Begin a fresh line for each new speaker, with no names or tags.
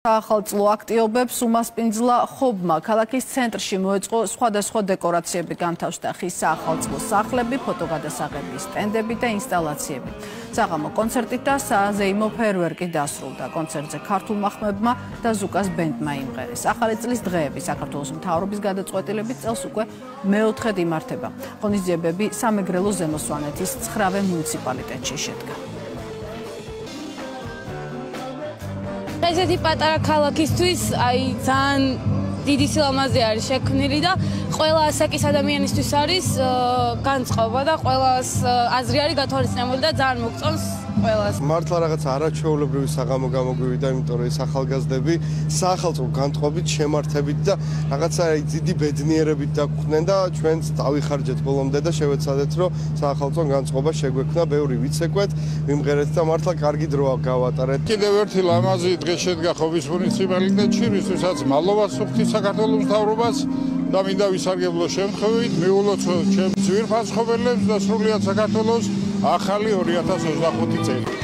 Საახალწლო აქტიობებს უმასპინძლა ხობმა ქალაქის ცენტრში მოეწყო სხვადასხვა დეკორაციები განთავსდა ხის საახალწლო სახლები, ფოტოგადასაღები, სტენდები და ინსტალაციები. საღამო კონცერტით და საზეიმო ფეერვერკი დასრულდა. კონცერტზე ქართულმა ხმებმა და ზუკას ბენდმა იმღერეს. ახალი წლის დღეები საქართველოს მთავრობის გადაწყვეტილებით წელს უკვე მეოთხედ იმართება. ღონისძიებები სამეგრელო ზემო სვანეთის 9 მუნიციპალიტეტში შედგა.
ესეთი პატარა ქალაქისთვის ძალიან დიდი სილამაზე არის შექმნილი და ყველა ასაკის ადამიანისთვის არის განწყობა და ყველას აზრი არის გათვალისწინებული და ძალიან მოგწონს ყველას.
მართლა რაღაც არაჩვეულებრივი საღამო გამოგვივიდა, იმიტომ რომ ეს ახალგაზრდები საახალწლო განწყობით, შემართებით და რაღაცა დიდი ბედნიერებით დაგვხდნენ და ჩვენც დავიხარჯეთ ბოლომდე და შევეცადეთ, რომ საახალწლო განწყობა შეგვექმნა, ბევრი ვიცეკვეთ, ვიმღერეთ და მართლა კარგი დროა გავატარეთ.
კიდევ ერთი ლამაზი დღე შედგა ხობის მუნიციპალიტეტში, ვისთვისაც მადლობას ვუხდით საქართველოს მთავრობას და მინდა ვისარგებლო შემთხვევით, მიულოცო ჩემს ძვირფას ხობელებს და სრულიად საქართველოს ახალი 2025 წელი.